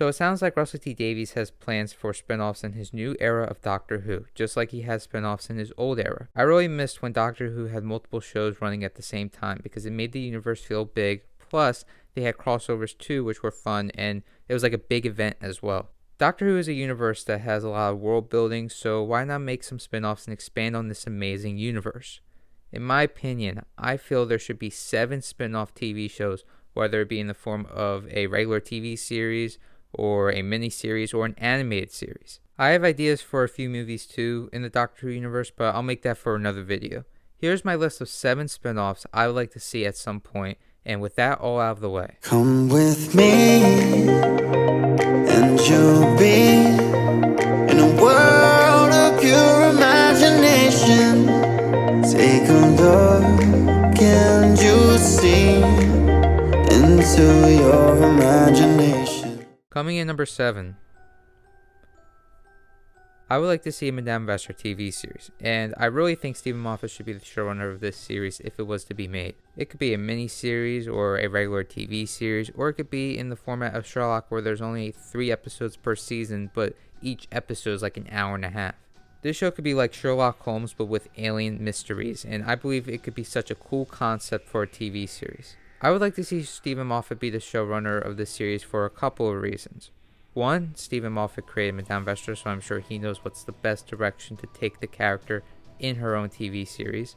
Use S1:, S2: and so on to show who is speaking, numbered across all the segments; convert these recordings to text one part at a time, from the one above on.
S1: So it sounds like Russell T Davies has plans for spin-offs in his new era of Doctor Who, just like he has spin-offs in his old era. I really missed when Doctor Who had multiple shows running at the same time because it made the universe feel big, plus they had crossovers too, which were fun, and it was like a big event as well. Doctor Who is a universe that has a lot of world building, so why not make some spin-offs and expand on this amazing universe? In my opinion, I feel there should be 7 spin-off TV shows, whether it be in the form of a regular TV series or a mini-series or an animated series. I have ideas for a few movies too in the Doctor Who universe, but I'll make that for another video. Here's my list of 7 spin-offs I would like to see at some point, and with that all out of the way.
S2: Come with me, and you'll be in a world of pure imagination. Take a look and you'll see into your imagination.
S1: Coming in number 7, I would like to see a Madame Vestra TV series, and I really think Stephen Moffat should be the showrunner of this series if it was to be made. It could be a mini-series or a regular TV series, or it could be in the format of Sherlock where there's only 3 episodes per season, but each episode is like an hour and a half. This show could be like Sherlock Holmes but with alien mysteries, and I believe it could be such a cool concept for a TV series. I would like to see Stephen Moffat be the showrunner of this series for a couple of reasons. 1, Stephen Moffat created Madame Vestra, so I'm sure he knows what's the best direction to take the character in her own TV series.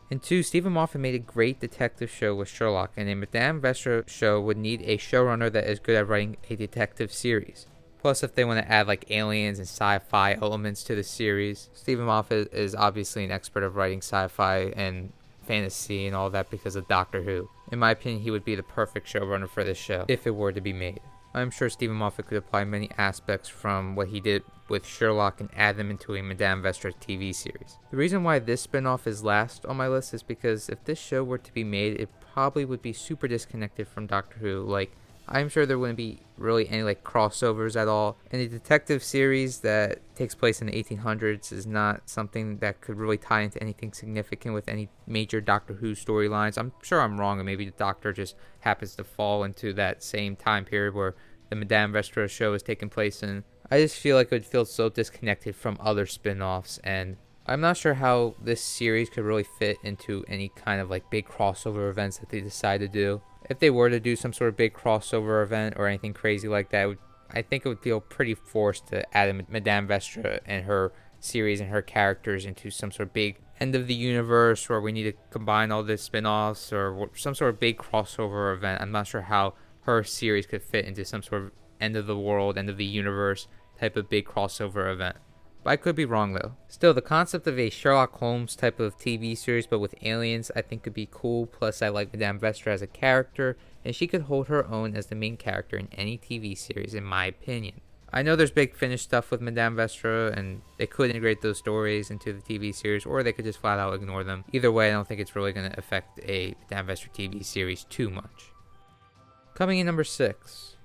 S1: And 2, Stephen Moffat made a great detective show with Sherlock, and a Madame Vestra show would need a showrunner that is good at writing a detective series. Plus, if they want to add like aliens and sci-fi elements to the series, Stephen Moffat is obviously an expert of writing sci-fi and fantasy and all that because of Doctor Who. In my opinion, he would be the perfect showrunner for this show if it were to be made. I'm sure Stephen Moffat could apply many aspects from what he did with Sherlock and add them into a Madame Vestra TV series. The reason why this spinoff is last on my list is because if this show were to be made, it probably would be super disconnected from Doctor Who. Like, I'm sure there wouldn't be really any like crossovers at all. And a detective series that takes place in the 1800s is not something that could really tie into anything significant with any major Doctor Who storylines. I'm sure I'm wrong, and maybe the Doctor just happens to fall into that same time period where the Madame Vestra show is taking place in. I just feel like it would feel so disconnected from other spin-offs, and I'm not sure how this series could really fit into any kind of like big crossover events that they decide to do. If they were to do some sort of big crossover event or anything crazy like that, I think it would feel pretty forced to add Madame Vestra and her series and her characters into some sort of big end of the universe where we need to combine all the spin-offs or some sort of big crossover event. I'm not sure how her series could fit into some sort of end of the world, end of the universe type of big crossover event. But I could be wrong though. Still, the concept of a Sherlock Holmes type of TV series but with aliens I think could be cool. Plus I like Madame Vestra as a character, and she could hold her own as the main character in any TV series in my opinion. I know there's Big Finish stuff with Madame Vestra, and they could integrate those stories into the TV series, or they could just flat out ignore them. Either way, I don't think it's really going to affect a Madame Vestra TV series too much. Coming in number 6.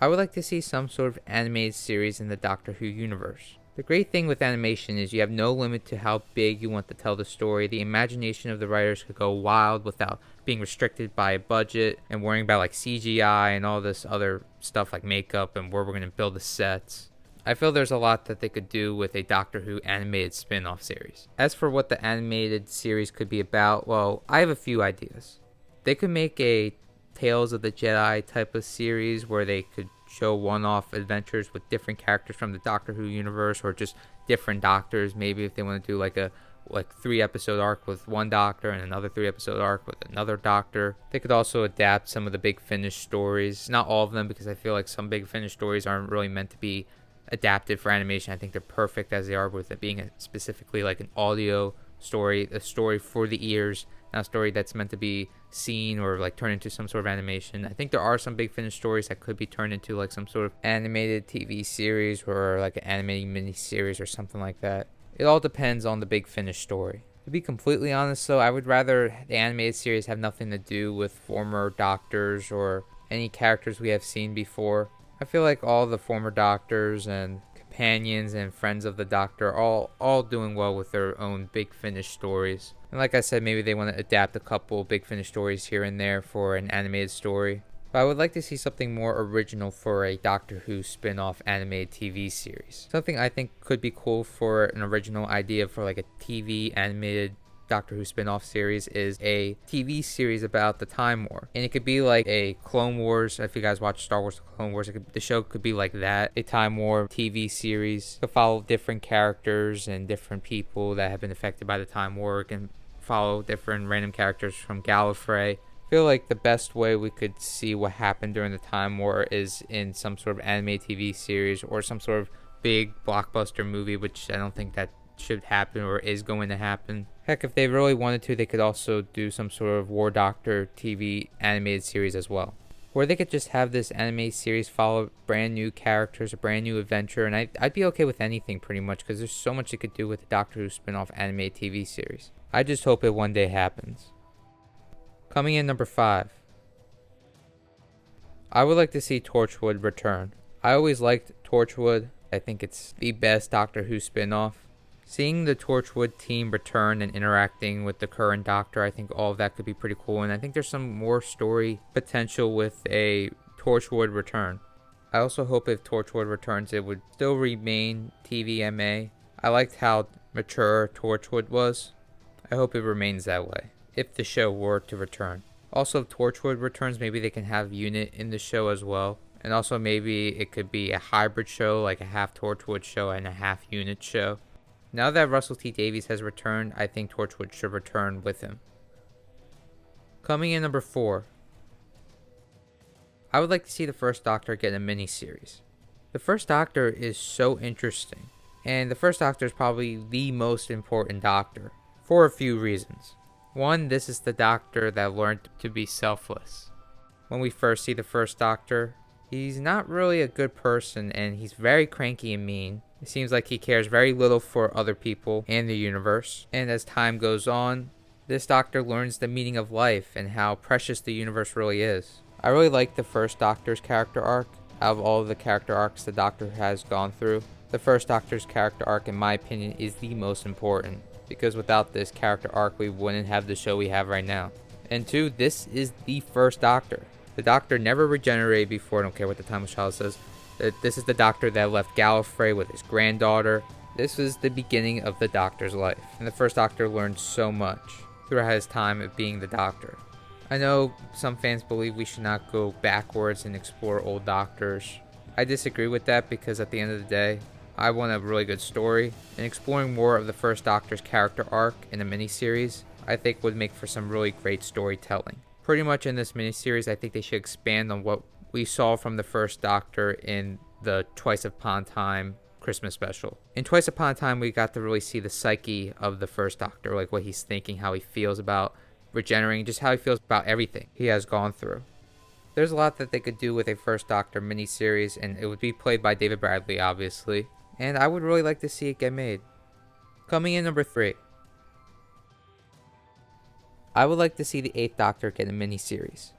S1: I would like to see some sort of animated series in the Doctor Who universe. The great thing with animation is you have no limit to how big you want to tell the story. The imagination of the writers could go wild without being restricted by a budget and worrying about like CGI and all this other stuff like makeup and where we're going to build the sets. I feel there's a lot that they could do with a Doctor Who animated spin-off series. As for what the animated series could be about, well, I have a few ideas. They could make a Tales of the Jedi type of series where they could show one-off adventures with different characters from the Doctor Who universe, or just different doctors. Maybe if they want to do like a 3-episode arc with one doctor and another 3-episode arc with another doctor. They could also adapt some of the Big Finish stories. Not all of them, because I feel like some Big Finish stories aren't really meant to be adapted for animation. I think they're perfect as they are, with it being specifically like an audio story, a story for the ears, not a story that's meant to be seen or like turn into some sort of animation. I think there are some Big Finish stories that could be turned into like some sort of animated TV series or like an animated mini series or something like that. It all depends on the Big Finish story. To be completely honest though, I would rather the animated series have nothing to do with former doctors or any characters we have seen before. I feel like all the former doctors and companions and friends of the Doctor are all doing well with their own Big Finish stories. And like I said, maybe they want to adapt a couple Big Finish stories here and there for an animated story. But I would like to see something more original for a Doctor Who spin-off animated TV series. Something I think could be cool for an original idea for like a TV animated Doctor Who spin-off series is a TV series about the Time War. And it could be like a Clone Wars. If you guys watch Star Wars The Clone Wars, the show could be like that. A Time War TV series. It could follow different characters and different people that have been affected by the Time War. It can follow different random characters from Gallifrey. I feel like the best way we could see what happened during the Time War is in some sort of animated TV series or some sort of big blockbuster movie, which I don't think that should happen or is going to happen. Heck, if they really wanted to, they could also do some sort of War Doctor TV animated series as well. Or they could just have this animated series follow brand new characters, a brand new adventure, and I'd be okay with anything pretty much because there's so much it could do with the Doctor Who spin-off animated TV series. I just hope it one day happens. Coming in number 5. I would like to see Torchwood return. I always liked Torchwood. I think it's the best Doctor Who spin-off. Seeing the Torchwood team return and interacting with the current Doctor, I think all of that could be pretty cool. And I think there's some more story potential with a Torchwood return. I also hope if Torchwood returns, it would still remain TVMA. I liked how mature Torchwood was. I hope it remains that way if the show were to return. Also, if Torchwood returns, maybe they can have Unit in the show as well. And also maybe it could be a hybrid show, like a half Torchwood show and a half Unit show. Now that Russell T Davies has returned, I think Torchwood should return with him. Coming in number 4. I would like to see the First Doctor get a miniseries. The First Doctor is so interesting, and the First Doctor is probably the most important Doctor, for a few reasons. One, this is the Doctor that learned to be selfless. When we first see the First Doctor, he's not really a good person and he's very cranky and mean. It seems like he cares very little for other people and the universe. And as time goes on, this Doctor learns the meaning of life and how precious the universe really is. I really like the First Doctor's character arc. Out of all of the character arcs the Doctor has gone through, the First Doctor's character arc, in my opinion, is the most important. Because without this character arc, we wouldn't have the show we have right now. And 2, this is the First Doctor. The Doctor never regenerated before. I don't care what the Timeless Child says. This is the Doctor that left Gallifrey with his granddaughter. This was the beginning of the Doctor's life. And the First Doctor learned so much throughout his time of being the Doctor. I know some fans believe we should not go backwards and explore old Doctors. I disagree with that because at the end of the day, I want a really good story, and exploring more of the First Doctor's character arc in a miniseries, I think would make for some really great storytelling. Pretty much in this miniseries, I think they should expand on what we saw from the First Doctor in the Twice Upon a Time Christmas special. In Twice Upon a Time, we got to really see the psyche of the First Doctor, like what he's thinking, how he feels about regenerating, just how he feels about everything he has gone through. There's a lot that they could do with a First Doctor miniseries, and it would be played by David Bradley, obviously. And I would really like to see it get made. Coming in number 3. I would like to see the 8th Doctor get a miniseries.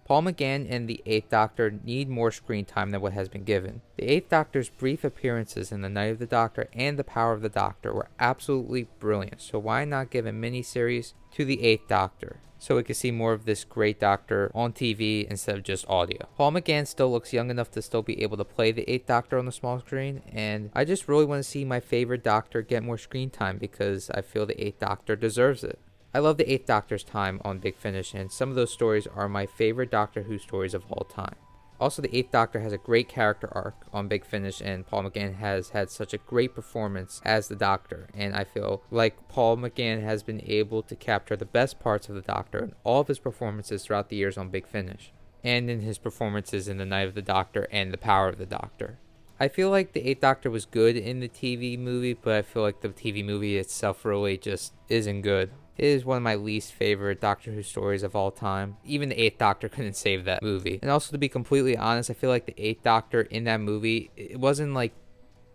S1: Paul McGann and the 8th Doctor need more screen time than what has been given. The 8th Doctor's brief appearances in The Night of the Doctor and The Power of the Doctor were absolutely brilliant, so why not give a miniseries to the 8th Doctor, so we could see more of this great Doctor on TV instead of just audio. Paul McGann still looks young enough to still be able to play the 8th Doctor on the small screen, and I just really want to see my favorite Doctor get more screen time because I feel the 8th Doctor deserves it. I love the 8th Doctor's time on Big Finish, and some of those stories are my favorite Doctor Who stories of all time. Also, the 8th Doctor has a great character arc on Big Finish, and Paul McGann has had such a great performance as the Doctor, and I feel like Paul McGann has been able to capture the best parts of the Doctor in all of his performances throughout the years on Big Finish, and in his performances in The Night of the Doctor and The Power of the Doctor. I feel like the 8th Doctor was good in the TV movie, but I feel like the TV movie itself really just isn't good. It is one of my least favorite Doctor Who stories of all time. Even the 8th Doctor couldn't save that movie. And also, to be completely honest, I feel like the 8th Doctor in that movie, it wasn't like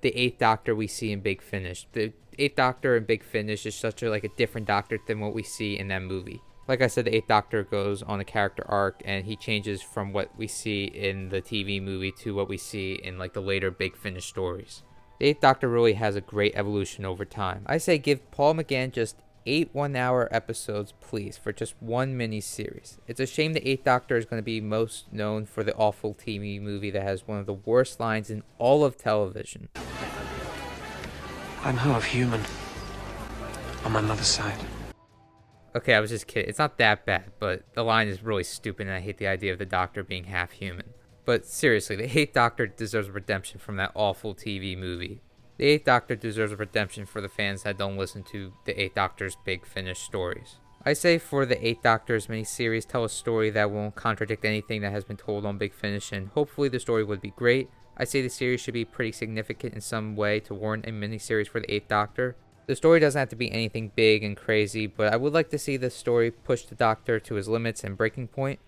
S1: the 8th Doctor we see in Big Finish. The 8th Doctor in Big Finish is such a different Doctor than what we see in that movie. Like I said, the 8th Doctor goes on a character arc and he changes from what we see in the TV movie to what we see in the later Big Finish stories. The 8th Doctor really has a great evolution over time. I say give Paul McGann just 8 1-hour episodes, please, for just one miniseries. It's a shame the Eighth Doctor is going to be most known for the awful TV movie that has one of the worst lines in all of television.
S3: I'm half human. On my mother's side.
S1: Okay, I was just kidding. It's not that bad, but the line is really stupid, and I hate the idea of the Doctor being half human. But seriously, the Eighth Doctor deserves redemption from that awful TV movie. The Eighth Doctor deserves redemption for the fans that don't listen to the Eighth Doctor's Big Finish stories. I say for the Eighth Doctor's miniseries, tell a story that won't contradict anything that has been told on Big Finish, and hopefully the story would be great. I say the series should be pretty significant in some way to warrant a miniseries for the Eighth Doctor. The story doesn't have to be anything big and crazy, but I would like to see the story push the Doctor to his limits and breaking point.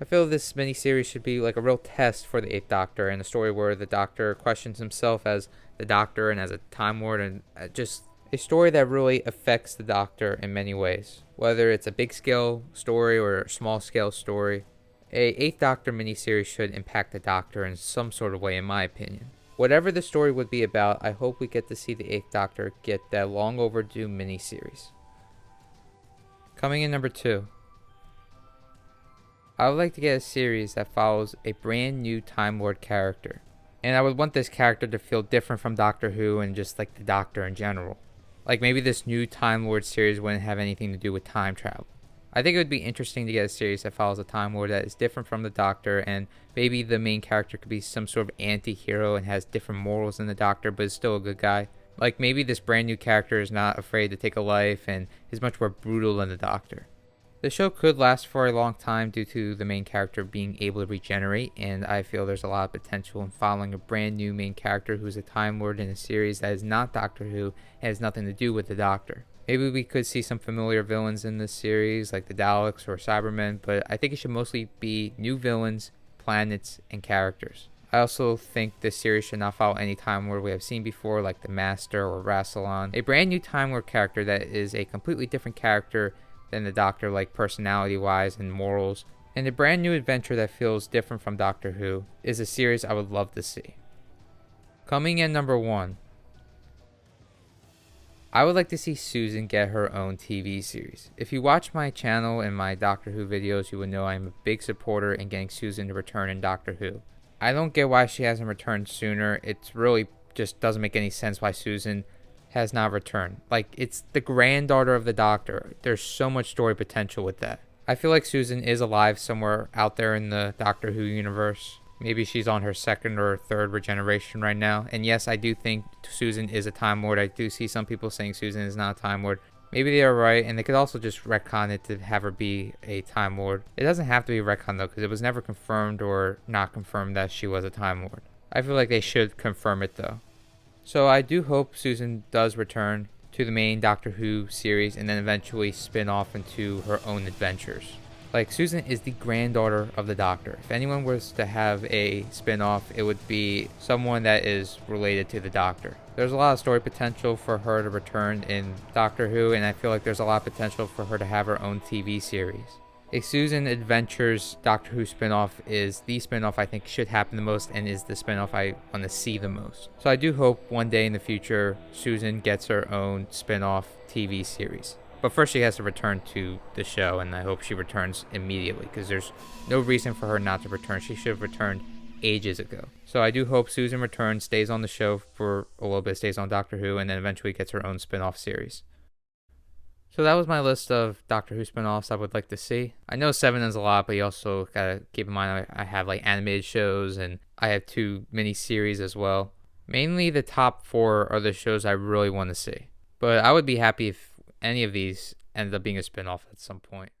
S1: I feel this miniseries should be like a real test for the Eighth Doctor, and a story where the Doctor questions himself as the Doctor and as a Time Lord, and just a story that really affects the Doctor in many ways. Whether it's a big scale story or a small scale story, a Eighth Doctor miniseries should impact the Doctor in some sort of way, in my opinion. Whatever the story would be about, I hope we get to see the Eighth Doctor get that long overdue miniseries. Coming in number 2. I would like to get a series that follows a brand new Time Lord character. And I would want this character to feel different from Doctor Who and just like the Doctor in general. Like maybe this new Time Lord series wouldn't have anything to do with time travel. I think it would be interesting to get a series that follows a Time Lord that is different from the Doctor, and maybe the main character could be some sort of anti-hero and has different morals than the Doctor, but is still a good guy. Like maybe this brand new character is not afraid to take a life and is much more brutal than the Doctor. The show could last for a long time due to the main character being able to regenerate, and I feel there's a lot of potential in following a brand new main character who's a Time Lord in a series that is not Doctor Who and has nothing to do with the Doctor. Maybe we could see some familiar villains in this series like the Daleks or Cybermen, but I think it should mostly be new villains, planets, and characters. I also think this series should not follow any Time Lord we have seen before like the Master or Rassilon. A brand new Time Lord character that is a completely different character than the Doctor, like personality-wise and morals, and a brand new adventure that feels different from Doctor Who is a series I would love to see. Coming in number 1. I would like to see Susan get her own TV series. If you watch my channel and my Doctor Who videos, you would know I'm a big supporter in getting Susan to return in Doctor Who. I don't get why she hasn't returned sooner. It really just doesn't make any sense why Susan has not returned. Like, it's the granddaughter of the Doctor. There's so much story potential with that. I feel like Susan is alive somewhere out there in the Doctor Who universe. Maybe she's on her second or third regeneration right now. And yes, I do think Susan is a Time Lord. I do see some people saying Susan is not a Time Lord. Maybe they are right, and they could also just retcon it to have her be a Time Lord. It doesn't have to be retcon though, because it was never confirmed or not confirmed that she was a Time Lord. I feel like they should confirm it though. So I do hope Susan does return to the main Doctor Who series and then eventually spin off into her own adventures. Like, Susan is the granddaughter of the Doctor. If anyone was to have a spin-off, it would be someone that is related to the Doctor. There's a lot of story potential for her to return in Doctor Who, and I feel like there's a lot of potential for her to have her own TV series. A Susan Adventures Doctor Who spin-off is the spin-off I think should happen the most and is the spin-off I want to see the most. So I do hope one day in the future Susan gets her own spin-off TV series. But first she has to return to the show, and I hope she returns immediately because there's no reason for her not to return. She should have returned ages ago. So I do hope Susan returns, stays on the show for a little bit, stays on Doctor Who, and then eventually gets her own spin-off series. So that was my list of Doctor Who spin-offs I would like to see. I know 7 is a lot, but you also gotta keep in mind I have like animated shows and I have 2 mini-series as well. Mainly the top 4 are the shows I really want to see. But I would be happy if any of these ended up being a spin-off at some point.